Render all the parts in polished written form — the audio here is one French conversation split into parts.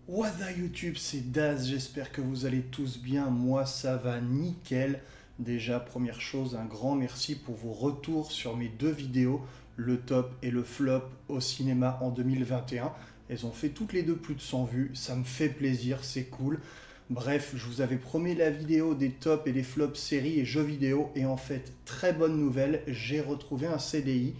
What up YouTube, c'est Daz, j'espère que vous allez tous bien, moi ça va nickel. Déjà, première chose, un grand merci pour vos retours sur mes deux vidéos, le top et le flop au cinéma en 2021. Elles ont fait toutes les deux plus de 100 vues, ça me fait plaisir, c'est cool. Bref, je vous avais promis la vidéo des tops et des flops séries et jeux vidéo, et en fait, très bonne nouvelle, j'ai retrouvé un CDI.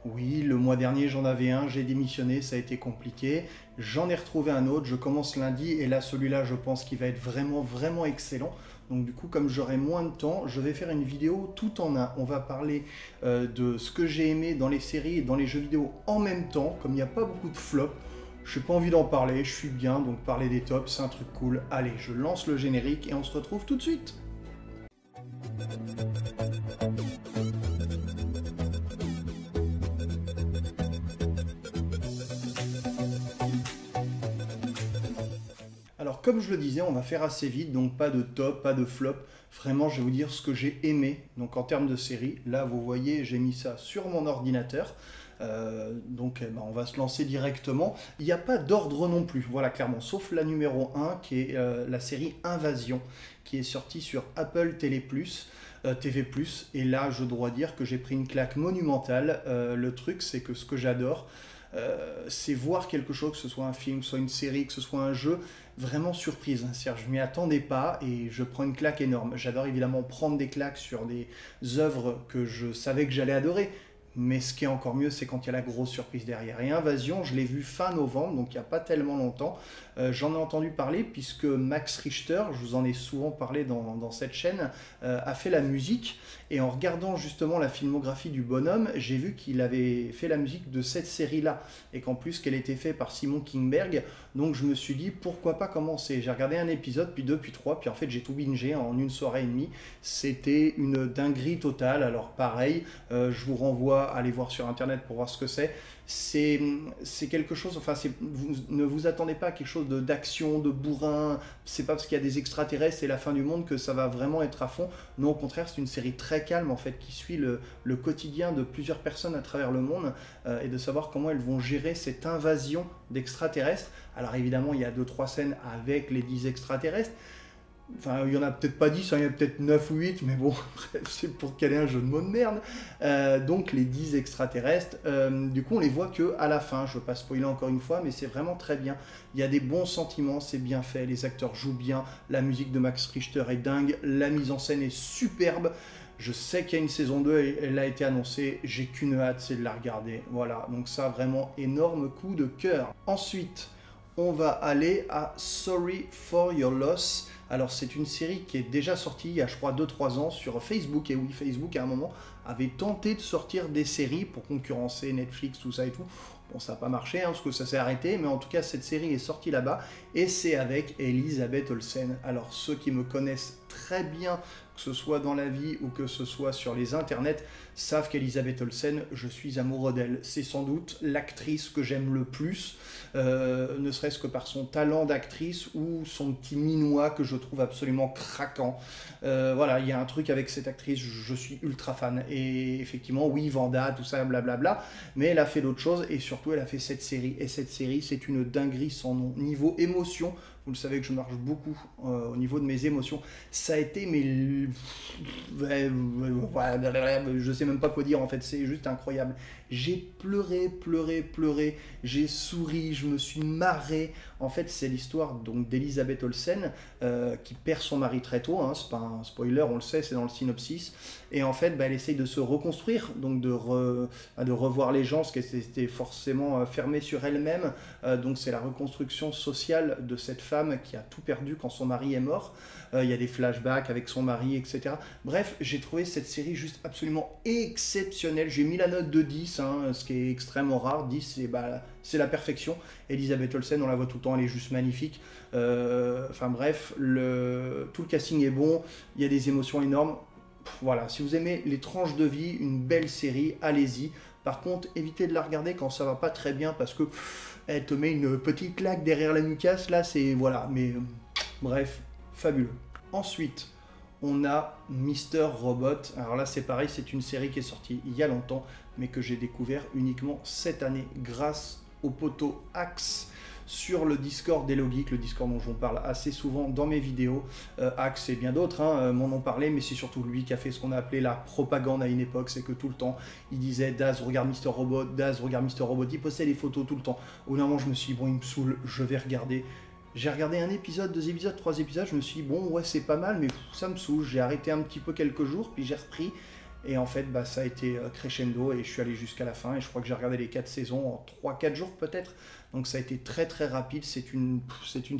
Oui, le mois dernier j'en avais un, j'ai démissionné, ça a été compliqué. J'en ai retrouvé un autre, je commence lundi et là celui-là je pense qu'il va être vraiment excellent. Donc du coup comme j'aurai moins de temps, je vais faire une vidéo tout en un. On va parler de ce que j'ai aimé dans les séries et dans les jeux vidéo en même temps, comme il n'y a pas beaucoup de flops. Je n'ai pas envie d'en parler, je suis bien, donc parler des tops c'est un truc cool. Allez, je lance le générique et on se retrouve tout de suite. Alors comme je le disais, on va faire assez vite, donc pas de top, pas de flop. Vraiment, je vais vous dire ce que j'ai aimé. Donc en termes de série, là vous voyez, j'ai mis ça sur mon ordinateur. On va se lancer directement. Il n'y a pas d'ordre non plus, voilà clairement, sauf la numéro 1 qui est la série Invasion, qui est sortie sur Apple TV+. Et là, je dois dire que j'ai pris une claque monumentale. Le truc, c'est que ce que j'adore, c'est voir quelque chose, que ce soit un film, que ce soit une série, que ce soit un jeu, vraiment surprise. C'est-à-dire, je m'y attendais pas et je prends une claque énorme. J'adore évidemment prendre des claques sur des œuvres que je savais que j'allais adorer. Mais ce qui est encore mieux, c'est quand il y a la grosse surprise derrière. Et Invasion, je l'ai vu fin novembre, donc il n'y a pas tellement longtemps. J'en ai entendu parler puisque Max Richter, je vous en ai souvent parlé dans cette chaîne, a fait la musique. Et en regardant justement la filmographie du bonhomme, j'ai vu qu'il avait fait la musique de cette série-là. Et qu'en plus, qu'elle était faite par Simon Kinberg. Donc je me suis dit, pourquoi pas commencer. J'ai regardé un épisode, puis deux, puis trois, puis en fait j'ai tout bingé en une soirée et demie. C'était une dinguerie totale. Alors pareil, je vous renvoie à aller voir sur internet pour voir ce que c'est. C'est quelque chose, enfin vous ne vous attendez pas à quelque chose d'action, de bourrin. C'est pas parce qu'il y a des extraterrestres et la fin du monde que ça va vraiment être à fond. Non, au contraire, c'est une série très calme en fait qui suit le quotidien de plusieurs personnes à travers le monde et de savoir comment elles vont gérer cette invasion d'extraterrestres. Alors évidemment, il y a 2-3 scènes avec les 10 extraterrestres. Enfin, il y en a peut-être pas 10, hein, il y en a peut-être 9 ou 8, mais bon, bref, c'est pour caler un jeu de mots de merde. Donc les 10 extraterrestres, du coup on les voit que à la fin, je ne veux pas spoiler encore une fois, mais c'est vraiment très bien. Il y a des bons sentiments, c'est bien fait, les acteurs jouent bien, la musique de Max Richter est dingue, la mise en scène est superbe. Je sais qu'il y a une saison 2, elle a été annoncée, j'ai qu'une hâte, c'est de la regarder. Voilà, donc ça vraiment énorme coup de cœur. Ensuite, on va aller à Sorry for Your Loss. Alors c'est une série qui est déjà sortie il y a je crois 2-3 ans sur Facebook. Et oui, Facebook à un moment avait tenté de sortir des séries pour concurrencer Netflix, tout ça et tout. Bon, ça n'a pas marché, hein, parce que ça s'est arrêté, mais en tout cas cette série est sortie là-bas. Et c'est avec Elisabeth Olsen. Alors ceux qui me connaissent très bien, que ce soit dans la vie ou que ce soit sur les internets, savent qu'Elisabeth Olsen, je suis amoureux d'elle. C'est sans doute l'actrice que j'aime le plus, ne serait-ce que par son talent d'actrice ou son petit minois que je trouve absolument craquant. Voilà, il y a un truc avec cette actrice, je suis ultra fan. Et effectivement, oui, Vanda, tout ça, blablabla, mais elle a fait d'autres choses et surtout elle a fait cette série. Et cette série, c'est une dinguerie sans nom. Niveau émotion, vous le savez que je marche beaucoup au niveau de mes émotions. Ça a été, mais je sais même pas quoi dire en fait, c'est juste incroyable. J'ai pleuré, j'ai souri, je me suis marré. En fait, c'est l'histoire donc d'Elisabeth Olsen qui perd son mari très tôt, hein, c'est pas un spoiler, on le sait, c'est dans le synopsis. Et en fait, elle essaye de se reconstruire, donc de revoir les gens, parce qu'elle était forcément fermée sur elle-même. Donc c'est la reconstruction sociale de cette femme qui a tout perdu quand son mari est mort. Il y a des flashbacks avec son mari, etc. Bref, j'ai trouvé cette série juste absolument exceptionnelle. J'ai mis la note de 10, hein, ce qui est extrêmement rare. 10, c'est la perfection. Elisabeth Olsen, on la voit tout le temps, elle est juste magnifique. Enfin bref, tout le casting est bon, il y a des émotions énormes. Voilà, si vous aimez les tranches de vie, une belle série, allez-y. Par contre, évitez de la regarder quand ça va pas très bien parce que elle te met une petite claque derrière la nucasse, là c'est voilà, mais bref, fabuleux. Ensuite, on a Mister Robot. Alors là c'est pareil, c'est une série qui est sortie il y a longtemps, mais que j'ai découvert uniquement cette année grâce au poteau Axe sur le Discord d'Hello Geek, le Discord dont je vous parle assez souvent dans mes vidéos. Axe et bien d'autres m'en ont parlé, mais c'est surtout lui qui a fait ce qu'on a appelé la propagande à une époque. C'est que tout le temps, il disait Daz, regarde Mister Robot, Daz, regarde Mister Robot, il postait les photos tout le temps. Au bout d'un moment, je me suis dit, bon, il me saoule, je vais regarder. J'ai regardé un épisode, 2 épisodes, 3 épisodes, je me suis dit, bon, ouais, c'est pas mal, mais ça me saoule. J'ai arrêté un petit peu quelques jours, puis j'ai repris. Et en fait, bah, ça a été crescendo et je suis allé jusqu'à la fin. Et je crois que j'ai regardé les 4 saisons en 3-4 jours peut-être. Donc ça a été très très rapide. C'est une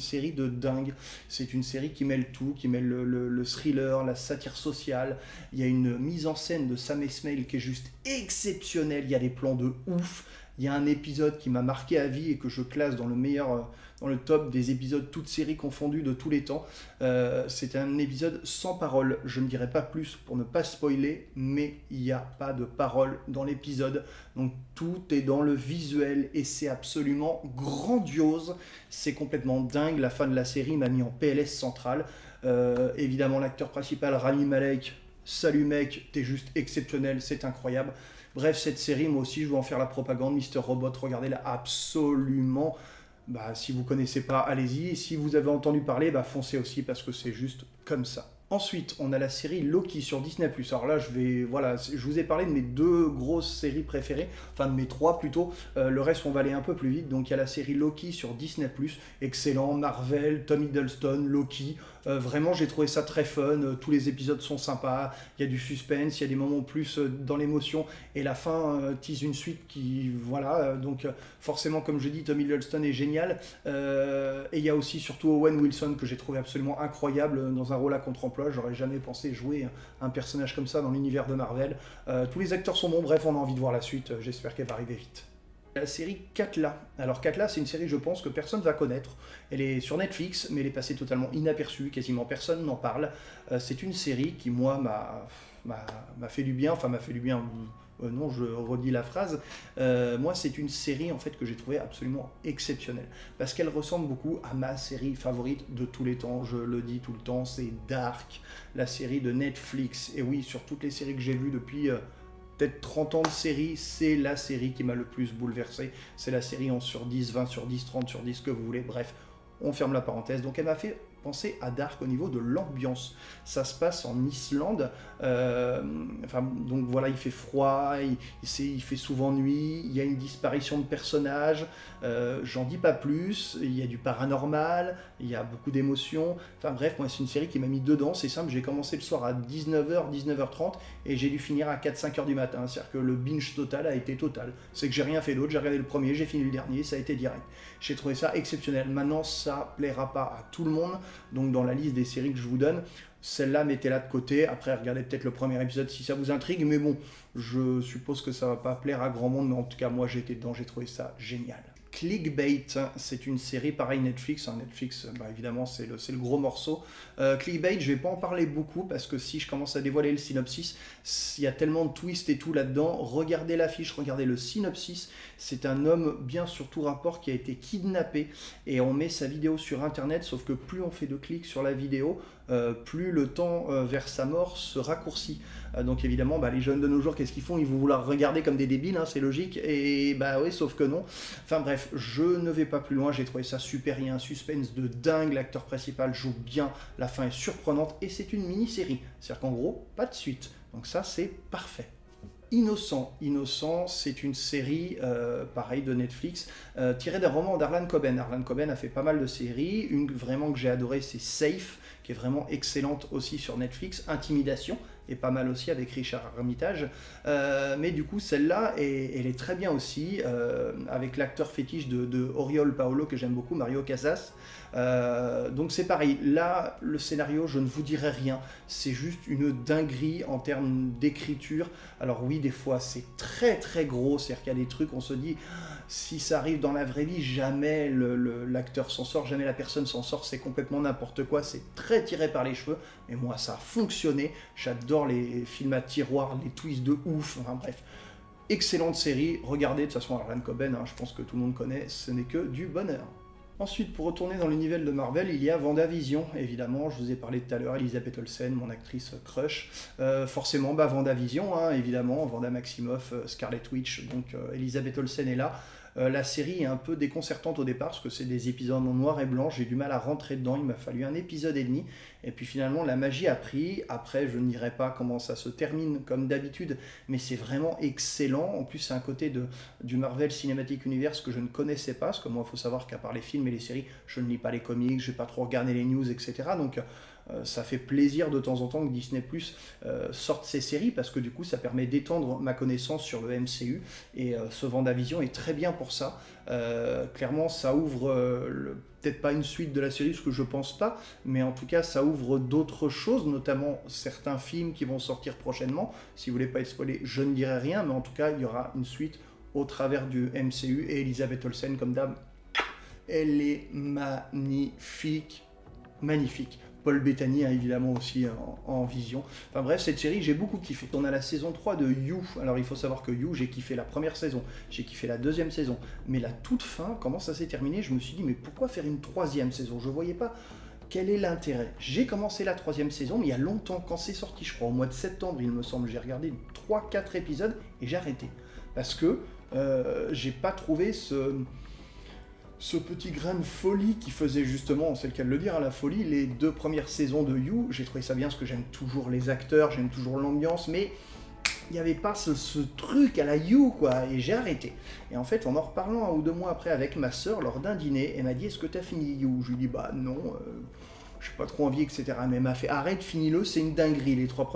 série de dingue. C'est une série qui mêle tout, qui mêle le thriller, la satire sociale. Il y a une mise en scène de Sam Esmail qui est juste exceptionnelle. Il y a des plans de ouf. Il y a un épisode qui m'a marqué à vie et que je classe dans dans le top des épisodes toutes séries confondues de tous les temps. C'est un épisode sans parole. Je ne dirai pas plus pour ne pas spoiler, mais il n'y a pas de parole dans l'épisode. Donc tout est dans le visuel et c'est absolument grandiose. C'est complètement dingue. La fin de la série m'a mis en PLS central. Évidemment, l'acteur principal, Rami Malek, salut mec, t'es juste exceptionnel, c'est incroyable. Bref, cette série, moi aussi, je veux en faire la propagande. Mister Robot, regardez-la absolument. Bah, si vous ne connaissez pas, allez-y. Si vous avez entendu parler, bah, foncez aussi parce que c'est juste comme ça. Ensuite, on a la série Loki sur Disney+. Alors là, je vous ai parlé de mes 2 grosses séries préférées, enfin de mes 3 plutôt. Le reste, on va aller un peu plus vite. Donc il y a la série Loki sur Disney+. Excellent, Marvel, Tom Hiddleston, Loki. Vraiment, j'ai trouvé ça très fun. Tous les épisodes sont sympas. Il y a du suspense, il y a des moments plus dans l'émotion. Et la fin tease une suite qui, voilà. Donc forcément, comme je dis, Tom Hiddleston est génial. Et il y a aussi surtout Owen Wilson que j'ai trouvé absolument incroyable dans un rôle à contre-emploi. J'aurais jamais pensé jouer un personnage comme ça dans l'univers de Marvel. Tous les acteurs sont bons, bref, on a envie de voir la suite. J'espère qu'elle va arriver vite. La série Katla. Alors Katla, c'est une série, je pense, que personne va connaître. Elle est sur Netflix, mais elle est passée totalement inaperçue, quasiment personne n'en parle. C'est une série qui, moi, m'a fait du bien, enfin m'a fait du bien... non, je redis la phrase. Moi, c'est une série en fait que j'ai trouvée absolument exceptionnelle parce qu'elle ressemble beaucoup à ma série favorite de tous les temps. Je le dis tout le temps, c'est Dark, la série de Netflix. Et oui, sur toutes les séries que j'ai vues depuis peut-être 30 ans de série, c'est la série qui m'a le plus bouleversé. C'est la série 11 sur 10, 20 sur 10, 30 sur 10, ce que vous voulez. Bref, on ferme la parenthèse. Donc elle m'a fait penser à Dark au niveau de l'ambiance. Ça se passe en Islande. Donc voilà, il fait froid, il fait souvent nuit, il y a une disparition de personnages. J'en dis pas plus. Il y a du paranormal, il y a beaucoup d'émotions. Enfin bref, moi c'est une série qui m'a mis dedans. C'est simple, j'ai commencé le soir à 19h, 19h30 et j'ai dû finir à 4-5h du matin. C'est-à-dire que le binge total a été total. C'est que j'ai rien fait d'autre. J'ai regardé le premier, j'ai fini le dernier, ça a été direct. J'ai trouvé ça exceptionnel. Maintenant, ça plaira pas à tout le monde. Donc dans la liste des séries que je vous donne, celle-là, mettez-la de côté. Après, regardez peut-être le premier épisode si ça vous intrigue. Mais bon, je suppose que ça va pas plaire à grand monde. Mais en tout cas, moi, j'ai été dedans, j'ai trouvé ça génial. Clickbait, c'est une série pareil Netflix. Netflix, bah, évidemment, c'est le gros morceau. Clickbait, je vais pas en parler beaucoup parce que si je commence à dévoiler le synopsis, il y a tellement de twists et tout là-dedans. Regardez l'affiche, regardez le synopsis. C'est un homme, bien sur tout rapport, qui a été kidnappé et on met sa vidéo sur Internet. Sauf que plus on fait de clics sur la vidéo, plus le temps vers sa mort se raccourcit. Donc évidemment, bah, les jeunes de nos jours, qu'est-ce qu'ils font? Ils vont vouloir regarder comme des débiles, hein, c'est logique. Et bah oui, sauf que non. Enfin bref, je ne vais pas plus loin. J'ai trouvé ça super. Il y a un suspense de dingue. L'acteur principal joue bien. La fin est surprenante et c'est une mini-série. C'est-à-dire qu'en gros, pas de suite. Donc ça, c'est parfait. Innocent, c'est une série, pareil, de Netflix, tirée d'un roman d'Harlan Coben. Harlan Coben a fait pas mal de séries. Une vraiment que j'ai adorée, c'est Safe, qui est vraiment excellente aussi sur Netflix. Intimidation, et pas mal aussi avec Richard Armitage. Mais du coup, celle-là, elle est très bien aussi, avec l'acteur fétiche de Oriol Paolo, que j'aime beaucoup, Mario Casas. Donc c'est pareil, là, le scénario, je ne vous dirai rien. C'est juste une dinguerie en termes d'écriture. Alors oui, des fois, c'est très très gros. C'est-à-dire qu'il y a des trucs, on se dit, si ça arrive dans la vraie vie, jamais l'acteur s'en sort, jamais la personne s'en sort. C'est complètement n'importe quoi. C'est très tiré par les cheveux. Mais moi, ça a fonctionné. J'adore les films à tiroir, les twists de ouf. Enfin bref, excellente série. Regardez, de toute façon, Harlan Coben, je pense que tout le monde connaît. Ce n'est que du bonheur. Ensuite, pour retourner dans l'univers de Marvel, il y a WandaVision, évidemment. Je vous ai parlé tout à l'heure, Elisabeth Olsen, mon actrice crush. Forcément, WandaVision, évidemment, Wanda Maximoff, Scarlet Witch, donc Elisabeth Olsen est là. La série est un peu déconcertante au départ, parce que c'est des épisodes en noir et blanc, j'ai du mal à rentrer dedans, il m'a fallu un épisode et demi, et puis finalement la magie a pris. Après, je ne dirai pas comment ça se termine comme d'habitude, mais c'est vraiment excellent. En plus, c'est un côté du Marvel Cinematic Universe que je ne connaissais pas, parce que moi, il faut savoir qu'à part les films et les séries, je ne lis pas les comics, je n'ai pas trop regardé les news, etc. Donc ça fait plaisir de temps en temps que Disney Plus sorte ces séries, parce que du coup ça permet d'étendre ma connaissance sur le MCU, et ce WandaVision est très bien pour ça. Clairement ça ouvre peut-être pas une suite de la série, ce que je pense pas, mais en tout cas ça ouvre d'autres choses, notamment certains films qui vont sortir prochainement. Si vous voulez pas être spoilé, je ne dirai rien, mais en tout cas il y aura une suite au travers du MCU, et Elisabeth Olsen comme dame, elle est magnifique, magnifique. Paul Bettany a évidemment aussi en vision. Enfin bref, cette série, j'ai beaucoup kiffé. On a la saison 3 de You. Alors il faut savoir que You, j'ai kiffé la première saison, j'ai kiffé la deuxième saison, mais la toute fin, comment ça s'est terminé, je me suis dit, mais pourquoi faire une troisième saison? Je voyais pas quel est l'intérêt. J'ai commencé la troisième saison, mais il y a longtemps, quand c'est sorti, je crois au mois de septembre, il me semble, j'ai regardé 3-4 épisodes et j'ai arrêté. Parce que j'ai pas trouvé ce petit grain de folie qui faisait justement, c'est le cas de le dire, la folie, les 2 premières saisons de You. J'ai trouvé ça bien parce que j'aime toujours les acteurs, j'aime toujours l'ambiance, mais il n'y avait pas ce truc à la You, quoi, et j'ai arrêté. Et en fait, en reparlant 1 ou 2 mois après avec ma sœur lors d'un dîner, elle m'a dit, est-ce que tu as fini You? Je lui ai dit, bah non, j'ai pas trop envie, etc. Mais elle m'a fait, arrête, finis-le, c'est une dinguerie, les 3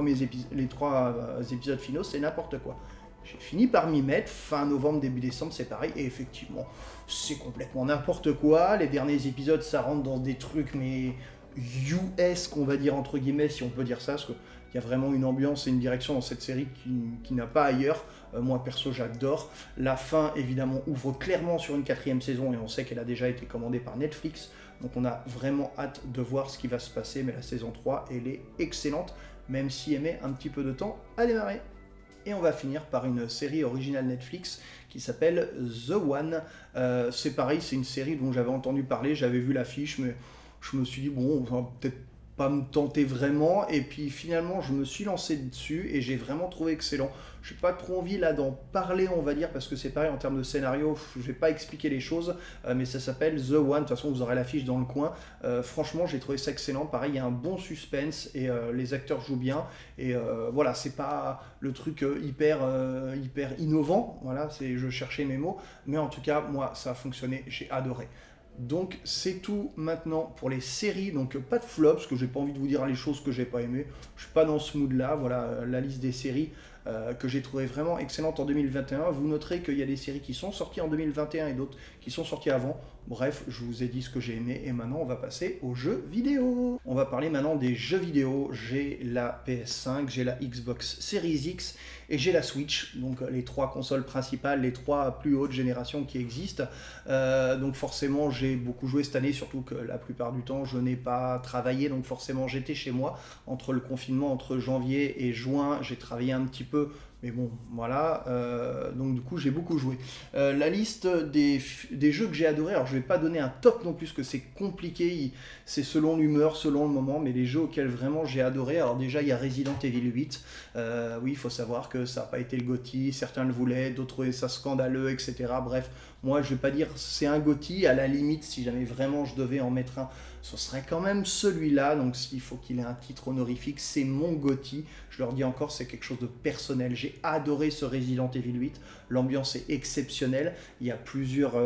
épisodes finaux, c'est n'importe quoi. J'ai fini par m'y mettre, fin novembre, début décembre, c'est pareil, et effectivement, c'est complètement n'importe quoi. Les derniers épisodes, ça rentre dans des trucs, mais US, qu'on va dire, entre guillemets, si on peut dire ça, parce qu'il y a vraiment une ambiance et une direction dans cette série qui n'a pas ailleurs. Moi, perso, j'adore. La fin, évidemment, ouvre clairement sur une 4e saison, et on sait qu'elle a déjà été commandée par Netflix, donc on a vraiment hâte de voir ce qui va se passer, mais la saison 3, elle est excellente, même si elle met un petit peu de temps à démarrer. Et on va finir par une série originale Netflix qui s'appelle The One. C'est pareil, c'est une série dont j'avais entendu parler, j'avais vu l'affiche, mais je me suis dit, bon, on va peut-être pas me tenter vraiment, et puis finalement je me suis lancé dessus et j'ai vraiment trouvé excellent. Je n'ai pas trop envie là d'en parler, on va dire, parce que c'est pareil en termes de scénario, je vais pas expliquer les choses, mais ça s'appelle The One. De toute façon vous aurez l'affiche dans le coin. Franchement j'ai trouvé ça excellent, pareil il y a un bon suspense et les acteurs jouent bien, et voilà, c'est pas le truc hyper innovant, voilà, je cherchais mes mots, mais en tout cas moi ça a fonctionné, j'ai adoré. Donc c'est tout maintenant pour les séries, donc pas de flop, parce que j'ai pas envie de vous dire les choses que j'ai pas aimées, je suis pas dans ce mood là. Voilà la liste des séries que j'ai trouvé vraiment excellente en 2021. Vous noterez qu'il y a des séries qui sont sorties en 2021 et d'autres qui sont sorties avant. Bref, je vous ai dit ce que j'ai aimé, et maintenant on va passer aux jeux vidéo. On va parler maintenant des jeux vidéo. J'ai la PS5, j'ai la Xbox Series X et j'ai la Switch, donc les 3 consoles principales, les 3 plus hautes générations qui existent. Donc forcément j'ai beaucoup joué cette année, surtout que la plupart du temps je n'ai pas travaillé, donc forcément j'étais chez moi. Entre le confinement, entre janvier et juin, j'ai travaillé un petit peu, mais bon, voilà, donc du coup j'ai beaucoup joué. La liste des jeux que j'ai adoré, alors je vais pas donner un top non plus, que c'est compliqué, c'est selon l'humeur, selon le moment, mais les jeux auxquels vraiment j'ai adoré, alors déjà il y a Resident Evil 8, oui il faut savoir que ça n'a pas été le GOTY, certains le voulaient, d'autres trouvaient ça scandaleux, etc. Bref, moi je vais pas dire c'est un GOTY, à la limite si jamais vraiment je devais en mettre un, ce serait quand même celui-là, donc s'il faut qu'il ait un titre honorifique, c'est mon GOTY. Je leur dis encore, c'est quelque chose de personnel. J'ai adoré ce Resident Evil 8, l'ambiance est exceptionnelle, il y a plusieurs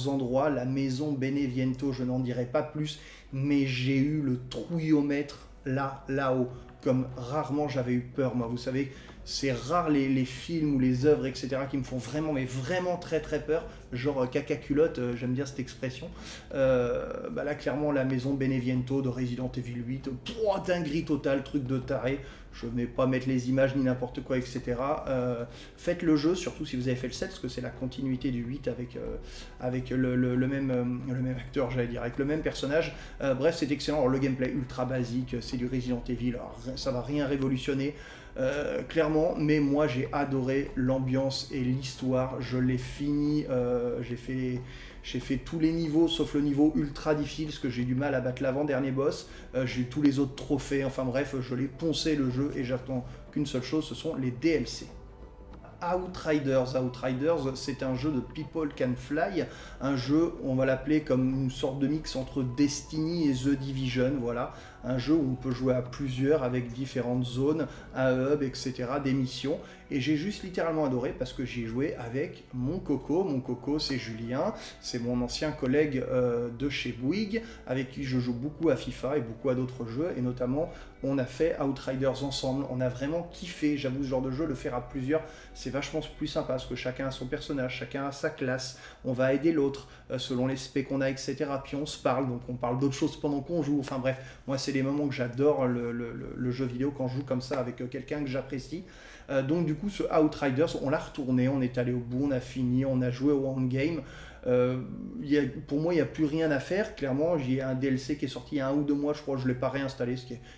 endroits, la maison Beneviento, je n'en dirai pas plus, mais j'ai eu le trouillomètre là-haut, comme rarement j'avais eu peur, moi, vous savez, c'est rare les films ou les œuvres, etc., qui me font vraiment, mais vraiment très très peur, genre caca culotte, j'aime bien cette expression. Là, clairement, la maison Beneviento de Resident Evil 8, dinguerie totale, truc de taré. Je ne vais pas mettre les images ni n'importe quoi, etc. Faites le jeu, surtout si vous avez fait le 7, parce que c'est la continuité du 8 avec le même acteur, j'allais dire, avec le même personnage. Bref, c'est excellent. Alors, le gameplay ultra basique, c'est du Resident Evil, alors, ça va rien révolutionner. Clairement, mais moi j'ai adoré l'ambiance et l'histoire, je l'ai fini, j'ai fait tous les niveaux sauf le niveau ultra difficile parce que j'ai du mal à battre l'avant-dernier boss, j'ai eu tous les autres trophées, enfin bref, je l'ai poncé le jeu et j'attends qu'une seule chose, ce sont les DLC. Outriders. Outriders, c'est un jeu de People Can Fly, un jeu, on va l'appeler comme une sorte de mix entre Destiny et The Division, voilà. Un jeu où on peut jouer à plusieurs avec différentes zones, un hub, etc., des missions. Et j'ai juste littéralement adoré parce que j'y ai joué avec mon coco. Mon coco, c'est Julien, c'est mon ancien collègue de chez Bouygues, avec qui je joue beaucoup à FIFA et beaucoup à d'autres jeux. Et notamment, on a fait Outriders ensemble. On a vraiment kiffé. J'avoue, ce genre de jeu, le faire à plusieurs, c'est vachement plus sympa parce que chacun a son personnage, chacun a sa classe. On va aider l'autre selon les specs qu'on a, etc. Puis on se parle, donc on parle d'autres choses pendant qu'on joue. Enfin bref, moi, c'est les moments que j'adore le jeu vidéo quand je joue comme ça avec quelqu'un que j'apprécie. Donc du coup ce Outriders, on l'a retourné, on est allé au bout, on a fini, on a joué au endgame. Pour moi il n'y a plus rien à faire, clairement j'ai un DLC qui est sorti il y a 1 ou 2 mois, je crois, je ne l'ai pas réinstallé,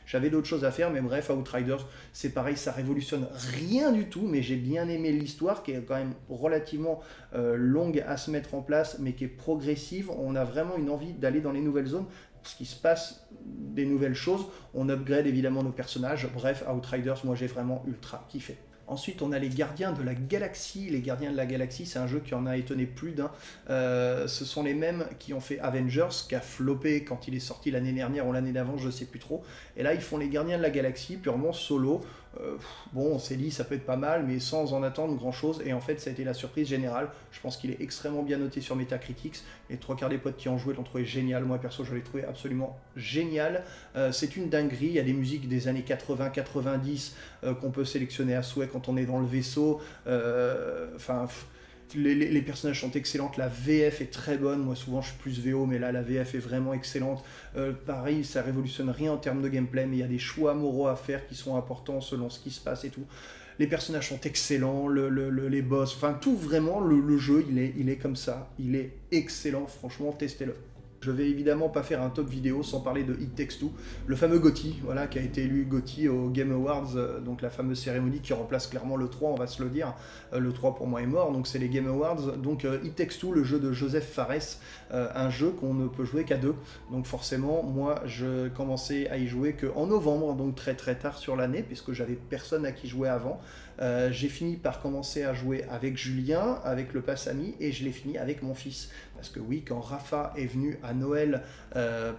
j'avais d'autres choses à faire, mais bref, Outriders c'est pareil, ça révolutionne rien du tout, mais j'ai bien aimé l'histoire qui est quand même relativement longue à se mettre en place, mais qui est progressive. On a vraiment une envie d'aller dans les nouvelles zones, parce qu'il se passe des nouvelles choses, on upgrade évidemment nos personnages, bref, Outriders, moi j'ai vraiment ultra kiffé. Ensuite, on a les Gardiens de la Galaxie. Les Gardiens de la Galaxie, c'est un jeu qui en a étonné plus d'un. Ce sont les mêmes qui ont fait Avengers, qui a floppé quand il est sorti l'année dernière ou l'année d'avant, je ne sais plus trop. Et là, ils font les Gardiens de la Galaxie, purement solo. Bon, on s'est dit, ça peut être pas mal, mais sans en attendre grand-chose. Et en fait, ça a été la surprise générale. Je pense qu'il est extrêmement bien noté sur Metacritic. Les 3/4 des potes qui ont joué l'ont trouvé génial. Moi, perso, je l'ai trouvé absolument génial. C'est une dinguerie. Il y a des musiques des années 80-90 qu'on peut sélectionner à souhait quand on est dans le vaisseau. Les personnages sont excellents, la VF est très bonne, moi souvent je suis plus VO, mais là la VF est vraiment excellente. Pareil, ça révolutionne rien en termes de gameplay, mais il y a des choix moraux à faire qui sont importants selon ce qui se passe et tout. Les personnages sont excellents, les boss, enfin tout vraiment, le jeu il est comme ça, il est excellent, franchement testez-le. Je vais évidemment pas faire un top vidéo sans parler de It Takes Two, le fameux GOTY, voilà, qui a été élu GOTY aux Game Awards, donc la fameuse cérémonie qui remplace clairement le 3, on va se le dire. Le 3 pour moi est mort, donc c'est les Game Awards. Donc It Takes Two, le jeu de Joseph Fares, un jeu qu'on ne peut jouer qu'à 2. Donc forcément, moi je commençais à y jouer qu'en novembre, donc très très tard sur l'année, puisque j'avais personne à qui jouer avant. J'ai fini par commencer à jouer avec Julien, avec le pass ami, et je l'ai fini avec mon fils. Parce que oui, quand Rafa est venu à Noël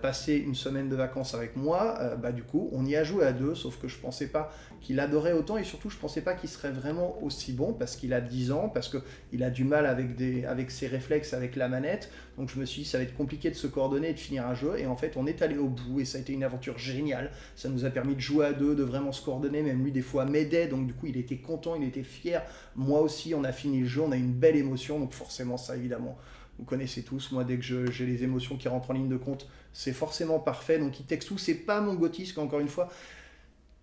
passer une semaine de vacances avec moi, du coup, on y a joué à 2, sauf que je pensais pas qu'il adorait autant, et surtout, je pensais pas qu'il serait vraiment aussi bon, parce qu'il a 10 ans, parce qu'il a du mal avec ses réflexes, avec la manette. Donc je me suis dit, ça va être compliqué de se coordonner et de finir un jeu, et en fait, on est allé au bout, et ça a été une aventure géniale. Ça nous a permis de jouer à 2, de vraiment se coordonner, même lui, des fois, m'aidait, donc du coup, il était content, il était fier. Moi aussi, on a fini le jeu, on a eu une belle émotion, donc forcément, ça, évidemment, vous connaissez tous, moi dès que j'ai les émotions qui rentrent en ligne de compte, c'est forcément parfait. Donc It Takes Two, c'est pas mon GOTY, encore une fois,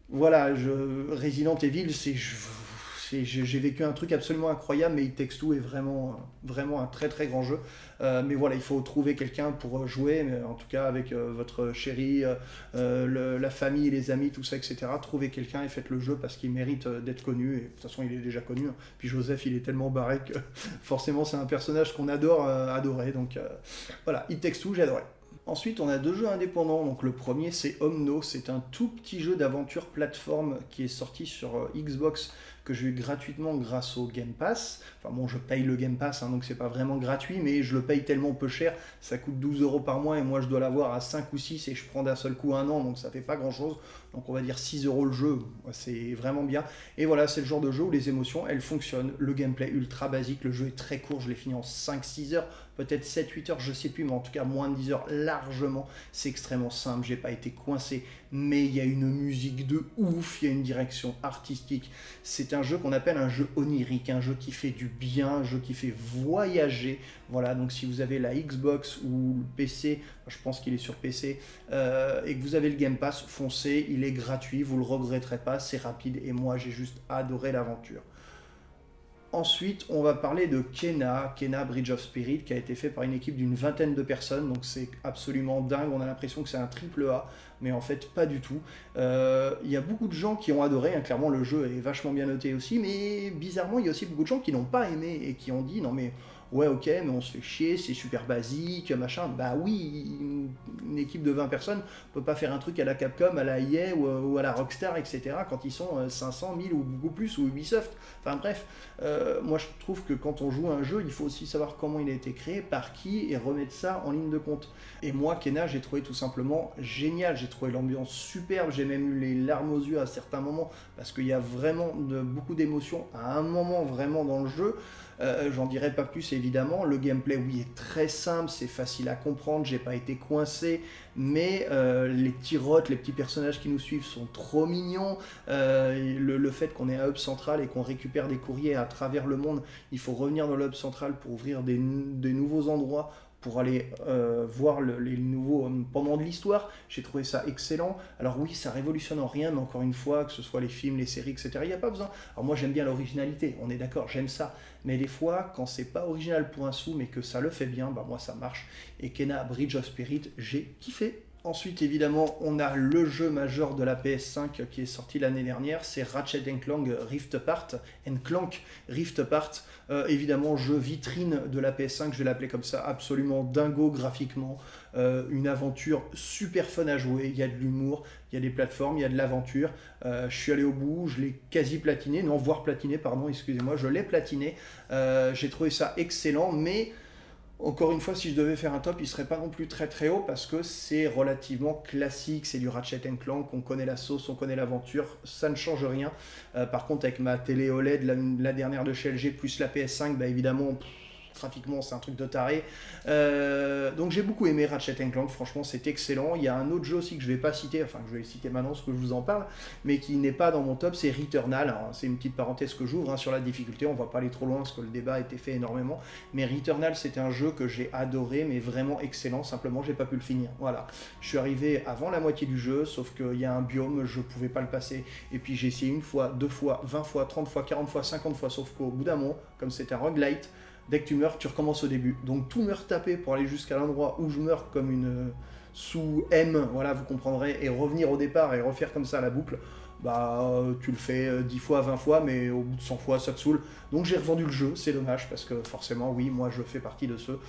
voilà, Resident Evil, j'ai vécu un truc absolument incroyable, mais It Takes Two est vraiment, vraiment un très très grand jeu. Mais voilà, il faut trouver quelqu'un pour jouer, mais en tout cas avec votre chérie, la famille, les amis, tout ça, etc. Trouvez quelqu'un et faites le jeu parce qu'il mérite d'être connu, et de toute façon il est déjà connu. Puis Joseph, il est tellement barré que forcément c'est un personnage qu'on adore adorer. Donc voilà, It Takes Two, j'ai adoré. Ensuite, on a 2 jeux indépendants. Donc le premier, c'est Omno. C'est un tout petit jeu d'aventure plateforme qui est sorti sur Xbox, que j'ai eu gratuitement grâce au Game Pass. Enfin bon, je paye le Game Pass, donc c'est pas vraiment gratuit, mais je le paye tellement peu cher. Ça coûte 12 € par mois, et moi je dois l'avoir à 5 ou 6, et je prends d'un seul coup 1 an, donc ça fait pas grand chose. Donc on va dire 6 € le jeu, c'est vraiment bien. Et voilà, c'est le genre de jeu où les émotions, elles fonctionnent. Le gameplay ultra basique, le jeu est très court, je l'ai fini en 5-6 heures, peut-être 7-8 heures, je sais plus, mais en tout cas moins de 10 heures largement. C'est extrêmement simple, j'ai pas été coincé, mais il y a une musique de ouf, il y a une direction artistique. C'est un jeu qu'on appelle un jeu onirique, un jeu qui fait du bien, un jeu qui fait voyager. Voilà, donc si vous avez la Xbox ou le PC, je pense qu'il est sur PC, et que vous avez le Game Pass, foncez, il est gratuit, vous le regretterez pas, c'est rapide, et moi j'ai juste adoré l'aventure. Ensuite, on va parler de Kena Bridge of Spirit, qui a été fait par une équipe d'une 20aine de personnes, donc c'est absolument dingue, on a l'impression que c'est un triple A, mais en fait pas du tout. Il y a beaucoup de gens qui ont adoré, clairement le jeu est vachement bien noté aussi, mais bizarrement il y a aussi beaucoup de gens qui n'ont pas aimé et qui ont dit non mais ouais ok, mais on se fait chier, c'est super basique, machin. Bah oui, une équipe de 20 personnes ne peut pas faire un truc à la Capcom, à la EA ou à la Rockstar, etc. quand ils sont 500, 1000 ou beaucoup plus, ou Ubisoft. Enfin bref, moi je trouve que quand on joue à un jeu, il faut aussi savoir comment il a été créé, par qui, et remettre ça en ligne de compte. Et moi, Kena, j'ai trouvé tout simplement génial, j'ai trouvé l'ambiance superbe, j'ai même eu les larmes aux yeux à certains moments, parce qu'il y a vraiment beaucoup d'émotions à un moment vraiment dans le jeu. J'en dirai pas plus évidemment. Le gameplay, oui, est très simple, c'est facile à comprendre, j'ai pas été coincé, mais les petits rots, les petits personnages qui nous suivent sont trop mignons. Le fait qu'on ait un hub central et qu'on récupère des courriers à travers le monde, il faut revenir dans le hub central pour ouvrir des nouveaux endroits, pour aller voir les nouveaux pendant de l'histoire. J'ai trouvé ça excellent. Alors oui, ça révolutionne en rien, mais encore une fois, que ce soit les films, les séries, etc., il n'y a pas besoin. Alors moi, j'aime bien l'originalité, on est d'accord, j'aime ça. Mais des fois, quand c'est pas original pour un sou, mais que ça le fait bien, bah moi, ça marche. Et Kena Bridge of Spirit, j'ai kiffé. Ensuite, évidemment, on a le jeu majeur de la PS5 qui est sorti l'année dernière, c'est Ratchet & Clank Rift Apart. Évidemment, jeu vitrine de la PS5, je vais l'appeler comme ça, absolument dingo graphiquement. Une aventure super fun à jouer, il y a de l'humour, il y a des plateformes, il y a de l'aventure. Je suis allé au bout, je l'ai quasi platiné, non, voire platiné, pardon, excusez-moi, je l'ai platiné. J'ai trouvé ça excellent, mais... Encore une fois, si je devais faire un top, il ne serait pas non plus très très haut parce que c'est relativement classique, c'est du Ratchet & Clank, on connaît la sauce, on connaît l'aventure, ça ne change rien. Par contre, avec ma télé OLED, la dernière de chez LG, plus la PS5, bah évidemment, graphiquement c'est un truc de taré. Donc j'ai beaucoup aimé Ratchet & Clank, franchement c'est excellent. Il y a un autre jeu aussi que je ne vais pas citer, enfin que je vais citer maintenant parce que je vous en parle, mais qui n'est pas dans mon top, c'est Returnal. Alors, c'est une petite parenthèse que j'ouvre sur la difficulté, on ne va pas aller trop loin parce que le débat a été fait énormément, mais Returnal c'était un jeu que j'ai adoré, mais vraiment excellent, simplement j'ai pas pu le finir. Voilà, je suis arrivé avant la moitié du jeu, sauf qu'il y a un biome, je pouvais pas le passer, et puis j'ai essayé une fois, deux fois, 20 fois, 30 fois, 40 fois, 50 fois, sauf qu'au bout d'un moment, comme c'est un roguelite, dès que tu meurs, tu recommences au début. Donc tout me retaper pour aller jusqu'à l'endroit où je meurs comme une sous M, voilà, vous comprendrez, et revenir au départ et refaire comme ça la boucle, bah tu le fais 10 fois, 20 fois, mais au bout de 100 fois, ça te saoule. Donc j'ai revendu le jeu, c'est dommage, parce que forcément, oui, moi je fais partie de ceux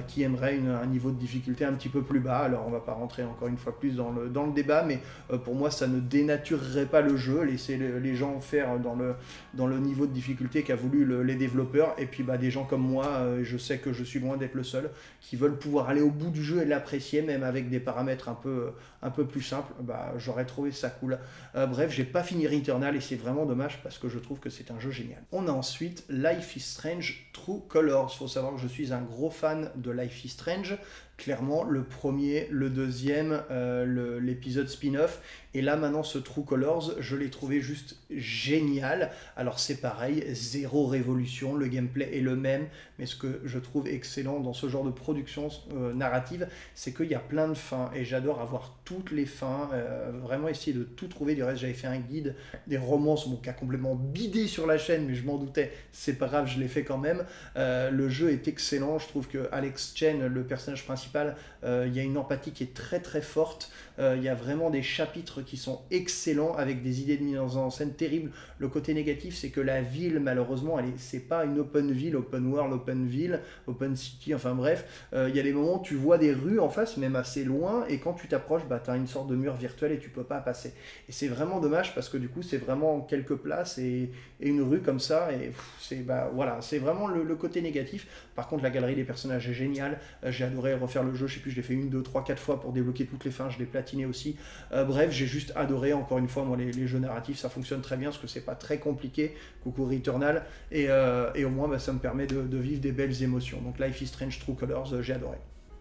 qui aimeraient un niveau de difficulté un petit peu plus bas. Alors on va pas rentrer encore une fois plus dans le débat, mais pour moi ça ne dénaturerait pas le jeu, laisser les gens faire dans le niveau de difficulté qu'a voulu les développeurs, et puis bah, des gens comme moi, je sais que je suis loin d'être le seul, qui veulent pouvoir aller au bout du jeu et l'apprécier, même avec des paramètres un peu plus simples, bah, j'aurais trouvé ça cool. Bref, j'ai pas fini Returnal et c'est vraiment dommage parce que je trouve que c'est un jeu génial. On a ensuite Life is Strange True Colors. Il faut savoir que je suis un gros fan de Life is Strange. Clairement, le premier, le deuxième, l'épisode spin-off, et là maintenant ce True Colors, je l'ai trouvé juste génial. Alors c'est pareil, zéro révolution, le gameplay est le même, mais ce que je trouve excellent dans ce genre de production narrative, c'est qu'il y a plein de fins, et j'adore avoir toutes les fins, vraiment essayer de tout trouver. Du reste, j'avais fait un guide des romances, qui a complètement bidé sur la chaîne, mais je m'en doutais, c'est pas grave, je l'ai fait quand même. Le jeu est excellent, je trouve que Alex Chen, le personnage principal, il y a une empathie qui est très très forte, il y a vraiment des chapitres qui sont excellents avec des idées de mise en scène terribles. Le côté négatif, c'est que la ville, malheureusement, c'est pas une open ville, open world, open ville, open city, enfin bref, il y a des moments où tu vois des rues en face, même assez loin, et quand tu t'approches, bah, tu as une sorte de mur virtuel et tu peux pas passer. Et c'est vraiment dommage parce que du coup, c'est vraiment quelques places et une rue comme ça, et bah, voilà, c'est vraiment le côté négatif. Par contre, la galerie des personnages est géniale, j'ai adoré refaire le jeu, je sais plus, je l'ai fait 1, 2, 3, 4 fois pour débloquer toutes les fins, je l'ai platiné aussi. Bref, j'ai juste adoré, encore une fois, moi les jeux narratifs ça fonctionne très bien parce que c'est pas très compliqué, coucou Returnal, et au moins bah, ça me permet de vivre des belles émotions. Donc Life is Strange True Colors, j'ai adoré.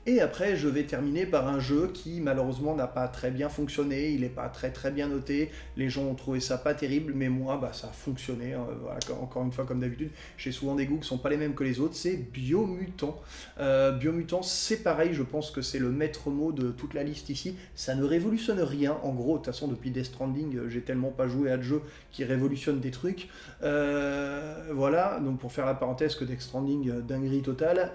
Et après, je vais terminer par un jeu qui malheureusement n'a pas très bien fonctionné, il n'est pas très très bien noté, les gens ont trouvé ça pas terrible, mais moi bah, ça a fonctionné, voilà, encore une fois comme d'habitude, j'ai souvent des goûts qui sont pas les mêmes que les autres, c'est Biomutant. Biomutant c'est pareil, je pense que c'est le maître mot de toute la liste ici, ça ne révolutionne rien, en gros, de toute façon depuis Death Stranding, j'ai tellement pas joué à de jeux qui révolutionnent des trucs, voilà, donc pour faire la parenthèse que Death Stranding, dinguerie totale,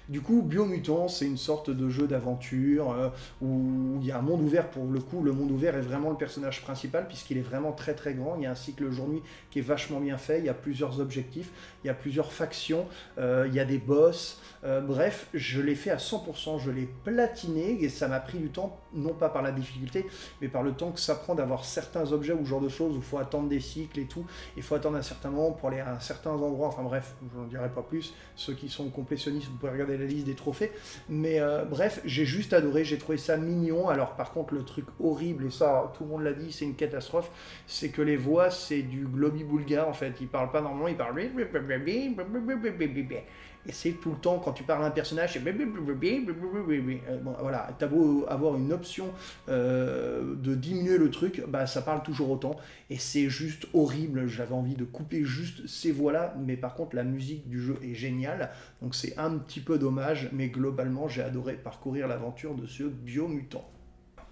du coup Biomutant c'est une sorte de jeu d'aventure où il y a un monde ouvert. Pour le coup, le monde ouvert est vraiment le personnage principal puisqu'il est vraiment très très grand. Il y a un cycle jour-nuit qui est vachement bien fait, il y a plusieurs objectifs, il y a plusieurs factions, il y a des boss. Bref, je l'ai fait à 100%, je l'ai platiné et ça m'a pris du temps, non pas par la difficulté, mais par le temps que ça prend d'avoir certains objets ou ce genre de choses où il faut attendre des cycles et tout. Il faut attendre un certain moment pour aller à certains endroits. Enfin bref, je n'en dirai pas plus. Ceux qui sont complétionnistes, vous pouvez regarder la liste des trophées. Mais bref, j'ai juste adoré, j'ai trouvé ça mignon. Alors par contre, le truc horrible, et ça, tout le monde l'a dit, c'est une catastrophe, c'est que les voix, c'est du globi-boulga en fait. Ils parlent pas normalement, ils parlent... Et c'est tout le temps, quand tu parles à un personnage, c'est... Bon, voilà, t'as beau avoir une option de diminuer le truc, bah ça parle toujours autant. Et c'est juste horrible, j'avais envie de couper juste ces voix-là, mais par contre la musique du jeu est géniale. Donc c'est un petit peu dommage, mais globalement j'ai adoré parcourir l'aventure de ce Biomutant.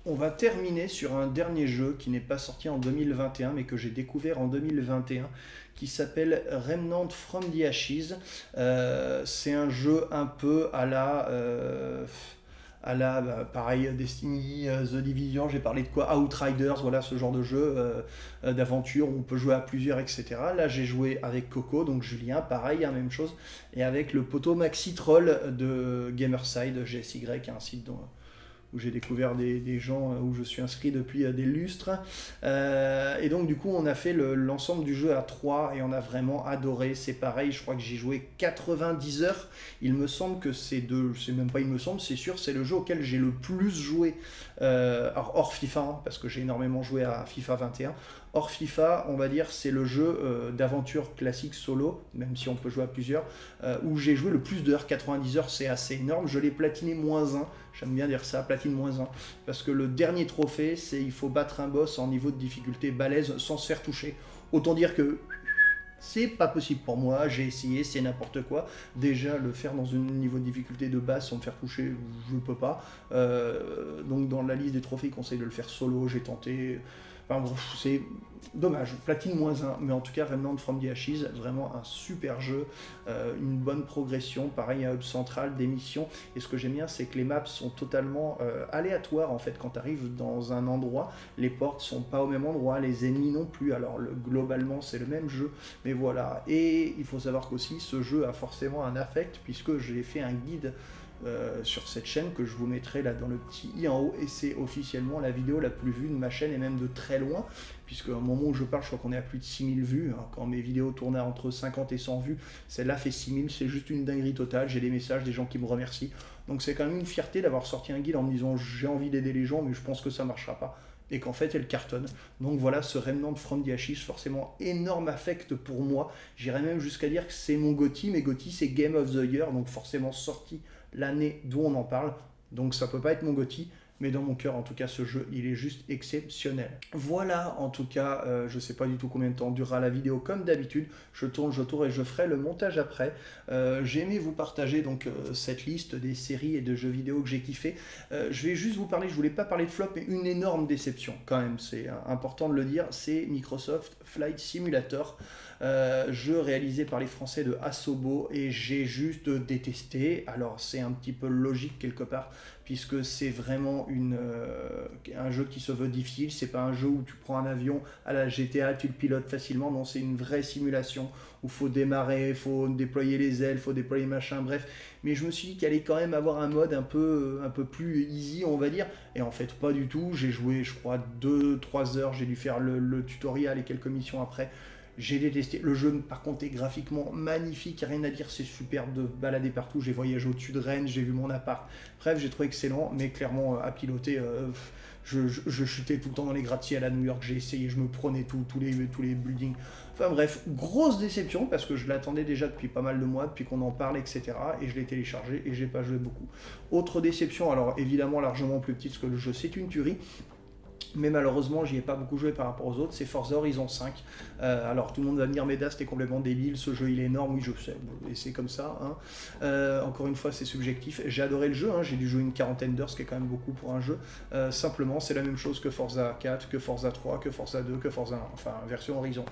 On va terminer sur un dernier jeu qui n'est pas sorti en 2021, mais que j'ai découvert en 2021, qui s'appelle Remnant from the Ashes. C'est un jeu un peu à la... pareil, Destiny, The Division, j'ai parlé de quoi, Outriders, voilà ce genre de jeu d'aventure où on peut jouer à plusieurs, etc. Là j'ai joué avec Coco, donc Julien, pareil, hein, même chose, et avec le poteau Maxi Troll de Gamerside, GSY, un site où j'ai découvert des gens où je suis inscrit depuis des lustres. Et donc du coup on a fait l'ensemble du jeu à 3 et on a vraiment adoré. C'est pareil, je crois que j'ai joué 90 heures. Il me semble que c'est même pas il me semble, c'est sûr, c'est le jeu auquel j'ai le plus joué hors FIFA, hein, parce que j'ai énormément joué à FIFA 21. Hors FIFA, on va dire, c'est le jeu d'aventure classique solo, même si on peut jouer à plusieurs, où j'ai joué le plus d'heures. 90 heures, c'est assez énorme. Je l'ai platiné -1, j'aime bien dire ça, platine -1, parce que le dernier trophée, c'est il faut battre un boss en niveau de difficulté balèze sans se faire toucher. Autant dire que c'est pas possible pour moi, j'ai essayé, c'est n'importe quoi. Déjà, le faire dans un niveau de difficulté de base sans me faire toucher, je peux pas. Donc dans la liste des trophées, il conseille de le faire solo, j'ai tenté... Enfin, bon, c'est dommage, platine -1, mais en tout cas Remnant from the Ashes, vraiment un super jeu, une bonne progression, pareil un hub central, des missions, et ce que j'aime bien c'est que les maps sont totalement aléatoires en fait. Quand tu arrives dans un endroit, les portes sont pas au même endroit, les ennemis non plus, alors globalement c'est le même jeu, mais voilà. Et il faut savoir qu'aussi ce jeu a forcément un affect, puisque j'ai fait un guide sur cette chaîne que je vous mettrai là dans le petit i en haut, et c'est officiellement la vidéo la plus vue de ma chaîne, et même de très loin, puisque au moment où je parle je crois qu'on est à plus de 6000 vues, hein. Quand mes vidéos tournaient entre 50 et 100 vues, celle-là fait 6000, c'est juste une dinguerie totale. J'ai des messages, des gens qui me remercient, donc c'est quand même une fierté d'avoir sorti un guide en me disant j'ai envie d'aider les gens mais je pense que ça marchera pas, et qu'en fait elle cartonne. Donc voilà, ce Remnant from the Ashes, forcément énorme affect pour moi, j'irais même jusqu'à dire que c'est mon GOTY, mais GOTY c'est Game of the Year, donc forcément sorti l'année d'où on en parle, donc ça peut pas être mon GOTY, mais dans mon cœur en tout cas ce jeu il est juste exceptionnel. Voilà, en tout cas je sais pas du tout combien de temps durera la vidéo, comme d'habitude je tourne et je ferai le montage après. J'ai aimé vous partager donc cette liste des séries et de jeux vidéo que j'ai kiffé. Je vais juste vous parler, je voulais pas parler de flop, mais une énorme déception quand même, c'est important de le dire, c'est Microsoft Flight Simulator, jeu réalisé par les Français de Asobo, et j'ai juste détesté. Alors c'est un petit peu logique quelque part, puisque c'est vraiment un jeu qui se veut difficile. C'est pas un jeu où tu prends un avion à la GTA, tu le pilotes facilement, non, c'est une vraie simulation où il faut démarrer, il faut déployer les ailes, il faut déployer machin, bref. Mais je me suis dit qu'il allait quand même avoir un mode un peu plus easy, on va dire, et en fait pas du tout. J'ai joué je crois 2-3 heures, j'ai dû faire le tutoriel et quelques missions après. J'ai détesté. Le jeu, par contre, est graphiquement magnifique, rien à dire, c'est superbe de balader partout. J'ai voyagé au-dessus de Rennes, j'ai vu mon appart. Bref, j'ai trouvé excellent, mais clairement, à piloter, je chutais tout le temps dans les gratte-ciels à New York. J'ai essayé, je me prenais tous les buildings. Enfin bref, grosse déception, parce que je l'attendais déjà depuis pas mal de mois, depuis qu'on en parle, etc. Et je l'ai téléchargé et j'ai pas joué beaucoup. Autre déception, alors évidemment largement plus petite, parce que le jeu, c'est une tuerie. Mais malheureusement j'y ai pas beaucoup joué par rapport aux autres, c'est Forza Horizon 5. Alors tout le monde va me dire Médas t'es complètement débile, ce jeu il est énorme, oui je sais, et c'est comme ça, hein. Encore une fois c'est subjectif, j'ai adoré le jeu, hein. J'ai dû jouer une quarantaine d'heures, ce qui est quand même beaucoup pour un jeu. Simplement c'est la même chose que Forza 4, que Forza 3, que Forza 2, que Forza 1, enfin version Horizon.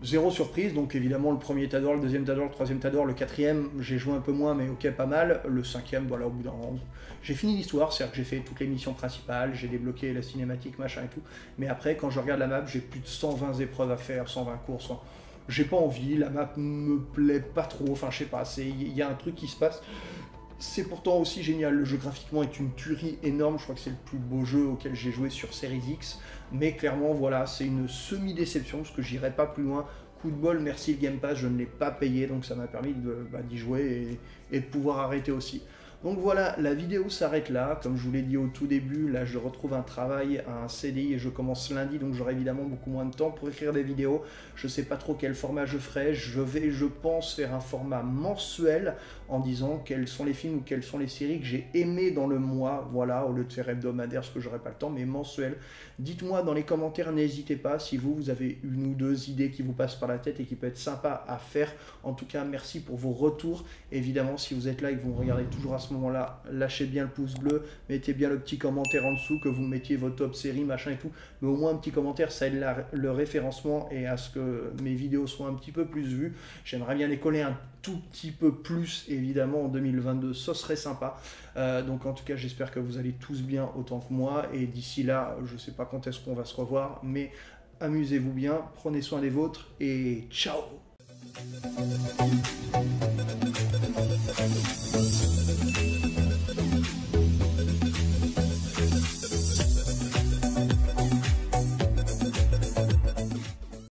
Zéro surprise, donc évidemment le premier t'adore, le deuxième t'adore, le troisième t'adore, le quatrième j'ai joué un peu moins mais ok pas mal, le cinquième voilà au bout d'un moment j'ai fini l'histoire, c'est-à-dire que j'ai fait toutes les missions principales, j'ai débloqué la cinématique machin et tout, mais après quand je regarde la map j'ai plus de 120 épreuves à faire, 120 courses, j'ai pas envie, la map me plaît pas trop, enfin je sais pas, il y a un truc qui se passe. C'est pourtant aussi génial, le jeu graphiquement est une tuerie énorme, je crois que c'est le plus beau jeu auquel j'ai joué sur Series X, mais clairement voilà, c'est une semi-déception parce que j'irai pas plus loin. Coup de bol, merci le Game Pass, je ne l'ai pas payé, donc ça m'a permis d'y jouer et de pouvoir arrêter aussi. Donc voilà, la vidéo s'arrête là. Comme je vous l'ai dit au tout début, là je retrouve un travail, un CDI et je commence lundi, donc j'aurai évidemment beaucoup moins de temps pour écrire des vidéos. Je ne sais pas trop quel format je ferai. Je vais, je pense, faire un format mensuel en disant quels sont les films ou quelles sont les séries que j'ai aimées dans le mois. Voilà, au lieu de faire hebdomadaire, parce que j'aurai pas le temps, mais mensuel. Dites-moi dans les commentaires, n'hésitez pas si vous avez une ou deux idées qui vous passent par la tête et qui peut être sympa à faire. En tout cas, merci pour vos retours. Évidemment, si vous êtes là et que vous me regardez toujours à ce moment-là, lâchez bien le pouce bleu, mettez bien le petit commentaire en dessous, que vous mettiez vos top séries, machin et tout. Mais au moins un petit commentaire, ça aide le référencement et à ce que mes vidéos soient un petit peu plus vues. J'aimerais bien les coller un tout petit peu plus, évidemment, en 2022, ce serait sympa. Donc en tout cas, j'espère que vous allez tous bien autant que moi. Et d'ici là, je ne sais pas quand est-ce qu'on va se revoir, mais amusez-vous bien, prenez soin des vôtres et ciao!